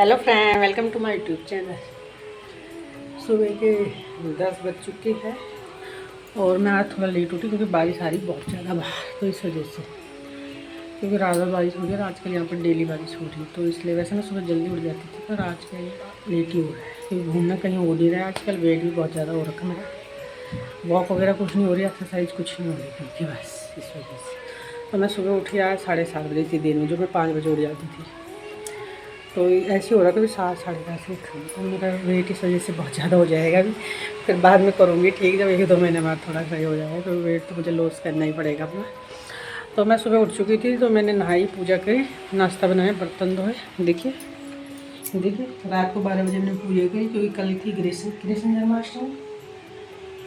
Hello friend, welcome to my YouTube channel. सुबह के 10 बज चुके हैं और मैं आज थोड़ा लेट उठी क्योंकि बारिश आ रही बहुत ज़्यादा बाहर, तो इस वजह से। क्योंकि रात भर बारिश हो रही है और आजकल यहाँ पर डेली बारिश हो रही है, तो इसलिए वैसे मैं सुबह जल्दी उठ जाती थी पर आजकल लेट ही हो रहा है क्योंकि घूमना कहीं हो नहीं रहा है। आजकल वेट भी बहुत ज़्यादा हो रखा है मेरा, वॉक वगैरह कुछ नहीं हो रही, एक्सरसाइज कुछ नहीं हो रही क्योंकि बस इस वजह से। तो मैं सुबह उठी आज 7:30 बजे थी दिन में, जो मैं 5 बजे उठ जाती थी। तो ऐसे हो रहा था कि 7 साढ़े 10 में खाऊँ, तो मेरा वेट इस वजह से बहुत ज़्यादा हो जाएगा अभी। फिर बाद में करूँगी ठीक, जब 1-2 महीने बाद थोड़ा सही हो जाएगा, तो वेट तो मुझे लॉस करना ही पड़ेगा अपना। तो मैं सुबह उठ चुकी थी, तो मैंने नहाई, पूजा करी, नाश्ता बनाया, बर्तन धोए। देखिए देखिए रात को 12 बजे मैंने पूजा करी क्योंकि कल थी कृष्ण जन्माष्टमी।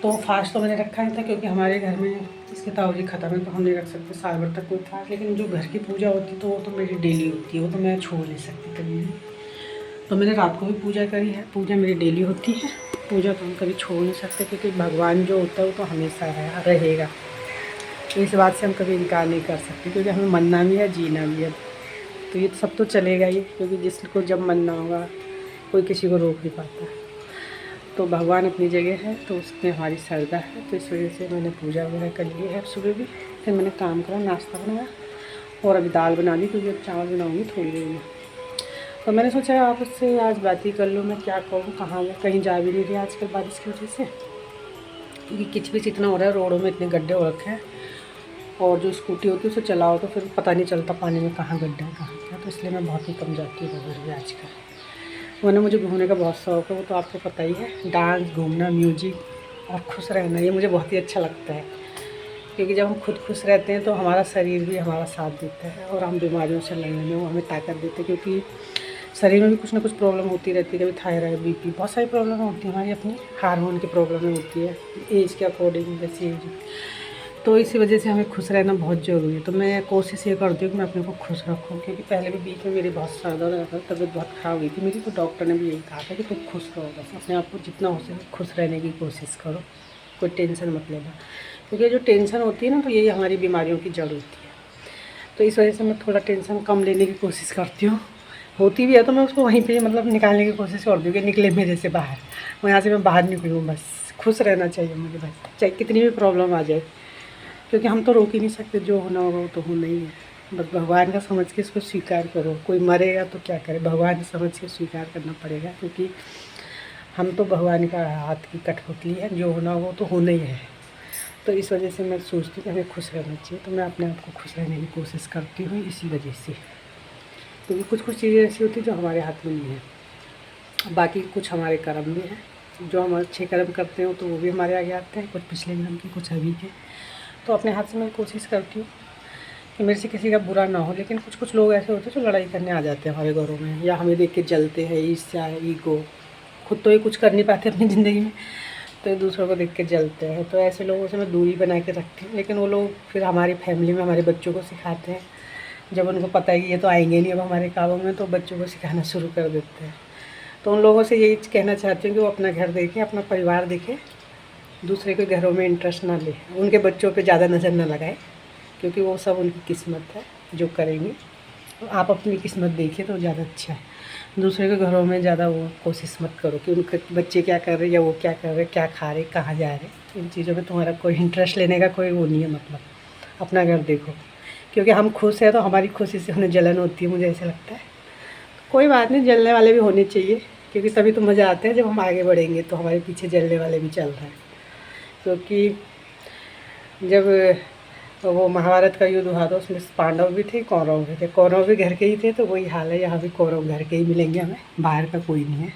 तो फास्ट तो मैंने रखा नहीं था क्योंकि हमारे घर में इसके ताऊ जी ख़त्म है, तो हम नहीं रख सकते साल भर तक कोई फास्ट। लेकिन जो घर की पूजा होती तो वो तो मेरी डेली होती है, वो तो मैं छोड़ नहीं सकती कभी भी। तो मैंने रात को भी पूजा करी है, पूजा मेरी डेली होती है। पूजा तो हम कभी छोड़ नहीं सकते क्योंकि भगवान जो होता है वो तो हमेशा है, रहेगा। तो इस बात से हम कभी इनकार नहीं कर सकते क्योंकि हमें मरना भी है, जीना भी है। तो ये सब तो चलेगा ही, क्योंकि जिसको जब मरना होगा कोई किसी को रोक नहीं पाता। तो भगवान अपनी जगह है, तो उसमें हमारी श्रद्धा है, तो इस वजह से मैंने पूजा वगैरह कर ली है सुबह भी। फिर मैंने काम करा, नाश्ता बनाया और अभी दाल बना ली क्योंकि अब चावल बनाऊँगी थोड़ी देर में। तो मैंने सोचा आपसे आज बात ही कर लूँ, मैं क्या कहूँ, कहाँ मैं कहीं जा भी नहीं रही आजकल बारिश की वजह से, क्योंकि किचपिच इतना हो रहा है, रोडों में इतने गड्ढे हो रखे हैं। और जो स्कूटी होती है उसे चलाओ तो फिर पता नहीं चलता पानी में कहाँ गड्ढा है कहाँ क्या, तो इसलिए मैं बहुत ही कम जाती हूँ बाहर भी आजकल। वरना मुझे घूमने का बहुत शौक़ है, वो तो आपको पता ही है। डांस, घूमना, म्यूजिक और खुश रहना, ये मुझे बहुत ही अच्छा लगता है। क्योंकि जब हम खुद खुश रहते हैं तो हमारा शरीर भी हमारा साथ देता है और हम बीमारियों से लड़ने में वो हमें ताकत देते हैं। क्योंकि शरीर में भी कुछ ना कुछ प्रॉब्लम होती रहती है, कभी थायराइड, बीपी, बहुत सारी प्रॉब्लम होती है हमारी अपनी, हार्मोन की प्रॉब्लम होती है एज के अकॉर्डिंग, जैसी एज। तो इसी वजह से हमें खुश रहना बहुत ज़रूरी है। तो मैं कोशिश ये करती हूँ कि मैं अपने को खुश रखूँ, क्योंकि पहले भी बीच में मेरी बहुत ज़्यादा तबीयत बहुत ख़राब हुई थी मेरी, तो डॉक्टर ने भी यही कहा था कि तुम खुश रहो, बस अपने आप को जितना हो सके खुश रहने की कोशिश करो, कोई टेंशन मत लेना। क्योंकि जो टेंशन होती है ना, तो यही हमारी बीमारियों की जड़ होती है। तो इस वजह से मैं थोड़ा टेंशन कम लेने की कोशिश करती हूँ। होती भी है तो मैं उसको वहीं पे मतलब निकालने की कोशिश करती हूँ कि निकले मेरे से बाहर, मैं यहाँ से मैं बाहर निकलूँ, बस खुश रहना चाहिए मुझे, बस चाहे कितनी भी प्रॉब्लम आ जाए। क्योंकि हम तो रोक ही नहीं सकते, जो होना होगा वो तो होना ही है। बस भगवान का समझ के इसको स्वीकार करो। कोई मरेगा तो क्या करे, भगवान समझ के स्वीकार करना पड़ेगा, क्योंकि हम तो भगवान का हाथ की कठपुतली है, जो होना होगा वो तो होना ही है। तो इस वजह से मैं सोचती हूँ कि हमें खुश रहना चाहिए, तो मैं अपने आप को खुश रहने की कोशिश करती हूँ इसी वजह से। क्योंकि कुछ कुछ चीज़ें ऐसी होती हैं जो हमारे हाथ में नहीं है, बाकी कुछ हमारे कर्म भी हैं। जो हम अच्छे कर्म करते हो तो वो भी हमारे आगे आते हैं, कुछ पिछले जन्म के, कुछ अभी के। तो अपने हाथ से मैं कोशिश करती हूँ कि मेरे से किसी का बुरा ना हो। लेकिन कुछ कुछ लोग ऐसे होते हैं जो लड़ाई करने आ जाते हैं हमारे घरों में, या हमें देख के जलते हैं, ईर्ष्या, ईगो, खुद तो ये कुछ कर नहीं पाते अपनी ज़िंदगी में, तो ये दूसरों को देख के जलते हैं। तो ऐसे लोगों से मैं दूरी बना के रखती हूँ। लेकिन वो लोग फिर हमारी फैमिली में हमारे बच्चों को सिखाते हैं, जब उनको पता है कि ये तो आएंगे नहीं अब हमारे कामों में, तो बच्चों को सिखाना शुरू कर देते हैं। तो उन लोगों से यही कहना चाहती हूँ कि वो अपना घर देखें, अपना परिवार देखें, दूसरे के घरों में इंटरेस्ट ना ले, उनके बच्चों पे ज़्यादा नज़र ना लगाए, क्योंकि वो सब उनकी किस्मत है जो करेंगे। तो आप अपनी किस्मत देखिए तो ज़्यादा अच्छा है। दूसरे के घरों में ज़्यादा वो कोशिश मत करो कि उनके बच्चे क्या कर रहे हैं, या वो क्या कर रहे हैं, क्या खा रहे, कहाँ जा रहे। इन चीज़ों में तुम्हारा कोई इंटरेस्ट लेने का कोई वो नहीं है, मतलब अपना घर देखो। क्योंकि हम खुश हैं तो हमारी खुशी से उन्हें जलन होती है, मुझे ऐसा लगता है। कोई बात नहीं, जलने वाले भी होने चाहिए, क्योंकि तभी तो मज़ा आता है जब हम आगे बढ़ेंगे तो हमारे पीछे जलने वाले भी चल रहे हैं। क्योंकि जब वो महाभारत का युद्ध हुआ था उसमें पांडव भी थे, कौरव भी थे। कौरव भी घर के ही थे, तो वही हाल है, यहाँ भी कौरव घर के ही मिलेंगे हमें, बाहर का कोई नहीं है।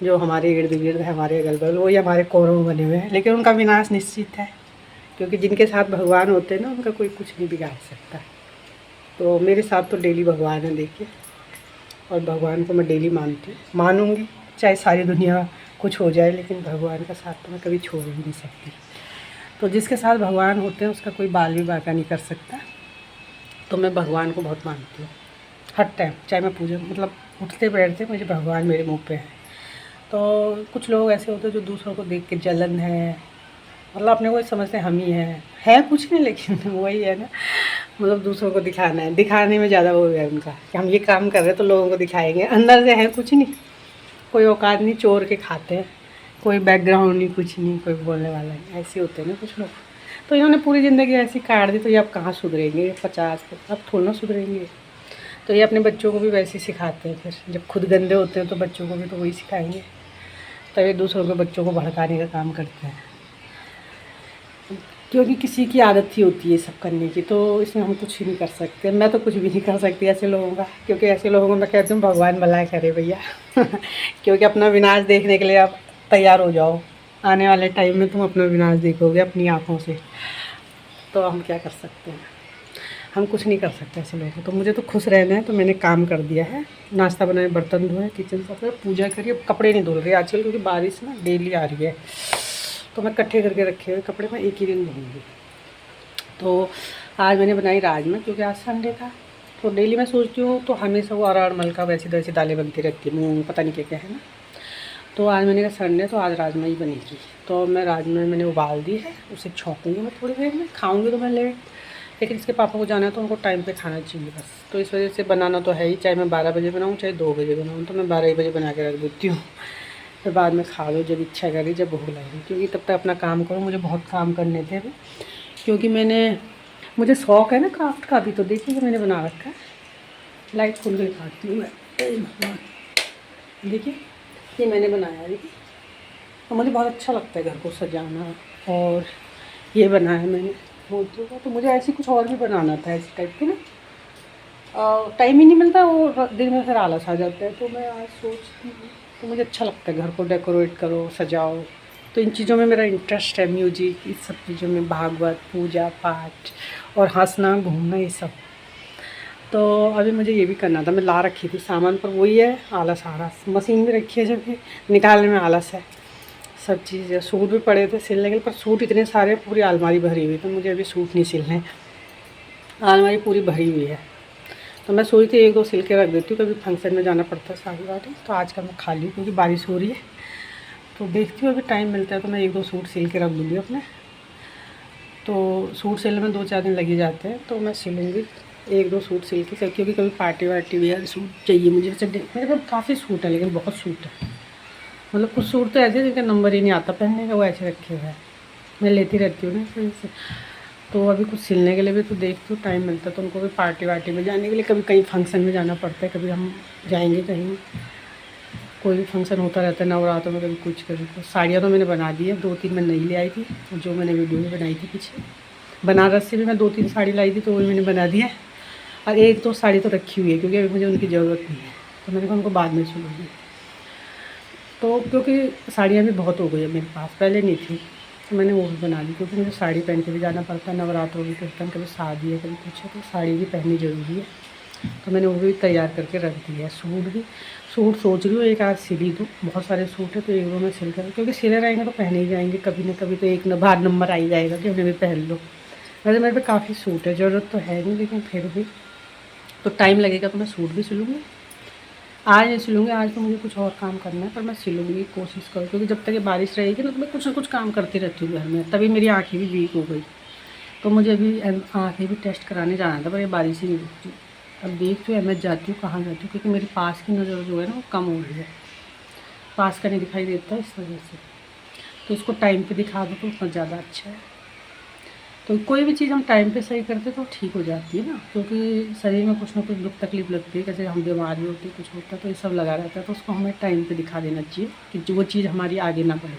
जो हमारे इर्द गिर्द है, हमारे अगल बगल, वही हमारे कौरव बने हुए हैं। लेकिन उनका विनाश निश्चित है, क्योंकि जिनके साथ भगवान होते हैं ना, उनका कोई कुछ नहीं बिगाड़ सकता। तो मेरे साथ तो डेली भगवान है देखिए, और भगवान को मैं डेली मानती हूँ, मानूँगी, चाहे सारी दुनिया कुछ हो जाए, लेकिन भगवान का साथ तो मैं कभी छोड़ ही नहीं सकती। तो जिसके साथ भगवान होते हैं उसका कोई बाल भी बांका नहीं कर सकता। तो मैं भगवान को बहुत मानती हूँ हर टाइम, चाहे मैं पूजा मतलब उठते बैठते मुझे भगवान मेरे मुँह पे है। तो कुछ लोग ऐसे होते हैं जो दूसरों को देख के जलन है, मतलब अपने को समझते हैं हम ही हैं, है कुछ नहीं, लेकिन वही है ना, मतलब दूसरों को दिखाना है, दिखाने में ज़्यादा वो है उनका कि हम ये काम कर रहे हैं तो लोगों को दिखाएंगे, अंदर से है कुछ नहीं, कोई औकात नहीं, चोर के खाते हैं, कोई बैकग्राउंड नहीं, कुछ नहीं, कोई बोलने वाला नहीं, ऐसे होते हैं ना कुछ लोग। तो इन्होंने पूरी ज़िंदगी ऐसी काट दी, तो ये अब कहाँ सुधरेंगे 50 अब थोड़ा ना सुधरेंगे। तो ये अपने बच्चों को भी वैसे ही सिखाते हैं, फिर जब खुद गंदे होते हैं तो बच्चों को भी तो वही सिखाएंगे, तब ये दूसरों के बच्चों को भड़काने का काम करते हैं, क्योंकि किसी की आदत ही होती है सब करने की, तो इसमें हम कुछ ही नहीं कर सकते। मैं तो कुछ भी नहीं कर सकती ऐसे लोगों का, क्योंकि ऐसे लोगों को मैं कहती हूँ भगवान भला करे भैया क्योंकि अपना विनाश देखने के लिए आप तैयार हो जाओ, आने वाले टाइम में तुम अपना विनाश देखोगे अपनी आँखों से। तो हम क्या कर सकते हैं, हम कुछ नहीं कर सकते ऐसे लोगों को। तो मुझे तो खुश रहना है, तो मैंने काम कर दिया है, नाश्ता बनाए, बर्तन धोए, किचन साफ है, पूजा करिए, कपड़े नहीं धुल रहे आजकल क्योंकि बारिश ना डेली आ रही है, तो मैं इकट्ठे करके रखे हुए कपड़े मैं एक ही दिन धोऊँगी। तो आज मैंने बनाई राजमा, क्योंकि आज संडे था। तो डेली मैं सोचती हूँ तो हमेशा वो अरहर मल का वैसी वैसी दालें बनती रहती है, मूँग पता नहीं क्या क्या है ना। तो आज मैंने कहा संडे तो आज राजमा ही बनेगी, तो मैं राजमा मैंने उबाल दी है, उसे छौंकूँगी मैं थोड़ी देर में, खाऊँगी तो मैं लेट, लेकिन इसके पापा को जाना है तो उनको टाइम पे खाना चाहिए बस, तो इस वजह से बनाना तो है ही, चाहे मैं 12 बजे बनाऊँ चाहे 2 बजे बनाऊँ, तो मैं 12 ही बजे बना के रख देती हूँ, फिर बाद में खा लो जब इच्छा करी, जब भूख लगी, क्योंकि तब तक अपना काम करो। मुझे बहुत काम करने थे अभी, क्योंकि मुझे शौक़ है ना क्राफ्ट का भी, तो देखिए मैंने बना रखा है, लाइट खोल के दिखाती हूँ मैं, देखिए ये मैंने बनाया है, देखिए, तो मुझे बहुत अच्छा लगता है घर को सजाना, और ये बनाया मैंने मोतियों का। तो मुझे ऐसे कुछ और भी बनाना था इस टाइप के ना, टाइम ही नहीं मिलता और दिन में फिर आलस आ जाता है, तो मैं आज सोचती हूँ, तो मुझे अच्छा लगता है घर को डेकोरेट करो, सजाओ, तो इन चीज़ों में मेरा इंटरेस्ट है, म्यूजिक, इस सब चीज़ों में, भागवत, पूजा पाठ और हंसना घूमना ये सब। तो अभी मुझे ये भी करना था, मैं ला रखी थी सामान, पर वही है आलस आ रहा, मशीन भी रखी है जब भी निकालने में आलस है, सब चीज़। सूट भी पड़े थे सिलने के लिए, पर सूट इतने सारे पूरी अलमारी भरी हुई, तो मुझे अभी सूट नहीं सिलने, अलमारी पूरी भरी हुई है। तो मैं सोची थी 1-2 सिल के रख देती हूँ, कभी फंक्शन में जाना पड़ता है साड़ी वाड़ी, तो आज का मैं खाली हूँ क्योंकि बारिश हो रही है, तो देखती हूँ अभी टाइम मिलता है तो मैं 1-2 सूट सिल के रख दूँगी अपने। तो सूट सिलने में 2-4 दिन लग ही जाते हैं, तो मैं सिलूँगी 1-2 सूट सिल के, क्योंकि कभी पार्टी वार्टी वेयर सूट चाहिए मुझे। वैसे मेरे पास काफ़ी सूट है, लेकिन बहुत सूट है, मतलब कुछ सूट तो ऐसे हैं जिनका नंबर ही नहीं आता पहनने का, वो ऐसे रखे हुए हैं, मैं लेती रहती हूँ ना इस वजह से। तो अभी कुछ सिलने के लिए भी तो देखती हूँ टाइम मिलता है, तो उनको भी पार्टी वार्टी में जाने के लिए, कभी कहीं फंक्शन में जाना पड़ता है, कभी हम जाएंगे कहीं, कोई भी फंक्शन होता रहता है नवरात्रों में, कभी कुछ कभी कुछ। साड़ियाँ तो मैंने बना दी है, 2-3 मैं नहीं ले आई थी, जो मैंने वीडियो में बनाई थी पीछे, बनारस से भी मैं 2-3 साड़ी लाई थी, तो वो मैंने बना दी है, और 1-2 साड़ी तो रखी हुई है क्योंकि अभी मुझे उनकी ज़रूरत नहीं है, तो मैंने कहा उनको बाद में सिलूँगी। तो क्योंकि साड़ियाँ भी बहुत हो गई है मेरे पास, पहले नहीं थी, तो मैंने वो भी बना दी, क्योंकि मुझे साड़ी पहन के भी जाना पड़ता है नवरात्रों में, कीर्तन, कभी शादी है कभी कुछ है, तो साड़ी भी पहननी ज़रूरी है, तो मैंने वो भी तैयार करके रख दिया है। सूट सोच रही हूँ एक आध सिली दूँ, बहुत सारे सूट है तो 1-2 में सिल कर, क्योंकि सिले रहेंगे तो पहने ही जाएंगे कभी ना कभी, तो एक बार नंबर आ ही जाएगा कि उन्हें भी पहन लो। वैसे मेरे पे काफ़ी सूट है, ज़रूरत तो है नहीं, लेकिन फिर भी तो टाइम लगेगा, तो मैं सूट भी सिलूँगी। आज नहीं सिलूँगी, आज तो मुझे कुछ और काम करना है, पर मैं सिलूँगी, कोशिश करूँ, क्योंकि जब तक ये बारिश रहेगी ना, तो मैं कुछ ना कुछ काम करती रहती हूँ घर में, तभी मेरी आँखें भी वीक हो गई, तो मुझे अभी आँखें भी टेस्ट कराने जाना था, पर ये बारिश ही नहीं रुकती। अब देखती हूँ एमएच जाती हूँ, कहाँ जाती हूँ, क्योंकि मेरी पास की नज़र जो है ना वो कम हो रही है, पास का नहीं दिखाई देता इस वजह से, तो इसको टाइम पे दिखा दो तो उतना ज़्यादा अच्छा है। तो कोई भी चीज़ हम टाइम पे सही करते तो ठीक हो जाती है ना, क्योंकि शरीर में कुछ ना कुछ दुख तकलीफ लगती है, जैसे हम बीमारी होती है, कुछ होता है, तो ये सब लगा रहता है, तो उसको हमें टाइम पे दिखा देना चाहिए कि वो चीज़ हमारी आगे ना बढ़े।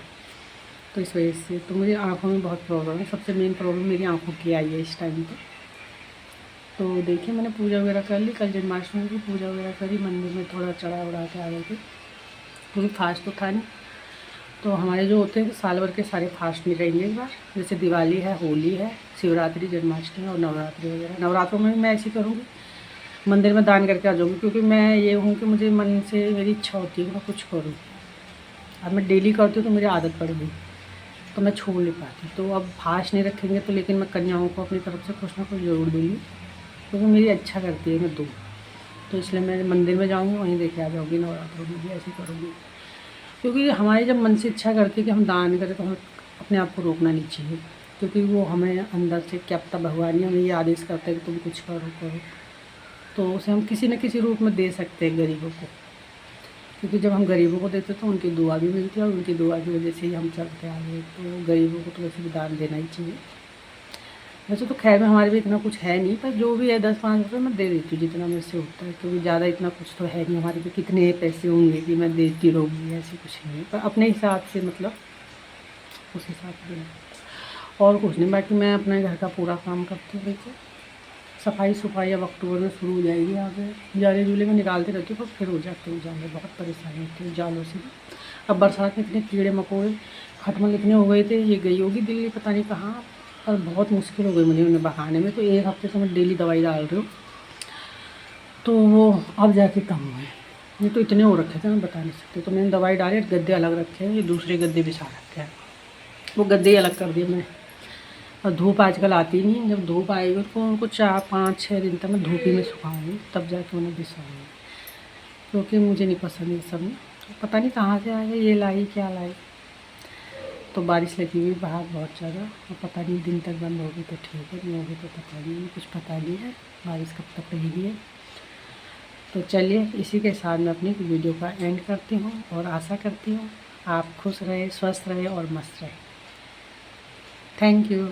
तो इस वजह से तो मुझे आँखों में बहुत प्रॉब्लम है, सबसे मेन प्रॉब्लम मेरी आँखों की आई है इस टाइम पर। तो देखिए मैंने पूजा वगैरह कर ली, कल जन्माष्टमी की पूजा वगैरह करी, मंदिर में थोड़ा चढ़ा उड़ा के आ गए थे, क्योंकि फास्ट तो था नहीं। तो हमारे जो होते हैं कि साल भर के सारे फास्ट नहीं रहेंगे इस बार, जैसे दिवाली है, होली है, शिवरात्रि, जन्माष्टमी और नवरात्रि वगैरह। नवरात्रों में मैं ऐसे करूँगी, मंदिर में दान करके आ जाऊँगी, क्योंकि मैं ये हूँ कि मुझे मन से मेरी इच्छा होती है कि मैं कुछ करूँ, अब मैं डेली करती हूँ तो मुझे आदत पड़ गई, तो मैं छोड़ नहीं पाती। तो अब फास्ट नहीं रखेंगे तो, लेकिन मैं कन्याओं को अपनी तरफ से कुछ ना कुछ ज़रूर दूँगी, क्योंकि मेरी अच्छा करती है मैं दूँ, तो इसलिए मैं मंदिर में जाऊँगी, वहीं देखे आ जाऊँगी, नवरात्रों में भी ऐसे करूँगी। क्योंकि हमारी जब मन से इच्छा करती है कि हम दान करें, तो हमें अपने आप को रोकना नहीं चाहिए, क्योंकि वो हमें अंदर से क्या पता भगवान ही हमें ये आदेश करता है कि तुम कुछ करो करो, तो उसे हम किसी न किसी रूप में दे सकते हैं गरीबों को, क्योंकि जब हम गरीबों को देते तो उनकी दुआ भी मिलती है और उनकी दुआ की वजह से ही हम चलते आगे। तो गरीबों को तो वैसे भी दान देना ही चाहिए। वैसे तो खैर में हमारे भी इतना कुछ है नहीं, पर जो भी है 10-5 रुपये मैं दे देती हूँ जितना मेरे से होता है, क्योंकि ज़्यादा इतना कुछ तो है नहीं हमारे भी, कितने पैसे होंगे कि मैं देती रहूँगी, ऐसे कुछ नहीं है, पर अपने हिसाब से मतलब उस हिसाब से देना और कुछ नहीं। बाकी मैं अपने घर का पूरा काम करती हूँ। देखिए सफाई सफाई अब अक्टूबर में शुरू हो जाएगी, आगे जाले जूले में निकालते रहती हूँ, पर फिर हो जाते हैं जाले, बहुत परेशानी होती है जालों से। अब बरसात में इतने कीड़े मकोड़े खटमल इतने हो गए थे, ये गई होगी दिल्ली पता नहीं कहाँ, पर बहुत मुश्किल हो गई मुझे उन्हें भगाने में। तो 1 हफ्ते से मैं डेली दवाई डाल रही हूँ, तो वो अब जाके कम हुए। ये तो इतने हो रखे थे मैं बता नहीं सकती। तो मैंने दवाई डाली, गद्दे अलग रखे हैं, ये दूसरे गद्दे बिछा रखे हैं, वो गद्दे ही अलग कर दिए मैं। और धूप आजकल आती नहीं है, जब धूप आएगी तो उनको 4-5-6 दिन तक मैं धूप ही में सुखाऊंगी, तब जाके उन्हें बिछाऊंगी, क्योंकि मुझे नहीं पसंद ये सब में। पता नहीं कहाँ से आए, ये लाई क्या लाई। तो बारिश लगी हुई बाहर बहुत ज़्यादा, और पता नहीं दिन तक बंद होगी तो ठीक है, नहीं होगी तो पता नहीं, कुछ पता नहीं है बारिश कब तक रहेगी है। तो चलिए इसी के साथ मैं अपनी वीडियो का एंड करती हूँ, और आशा करती हूँ आप खुश रहे, स्वस्थ रहे और मस्त रहे। Thank you.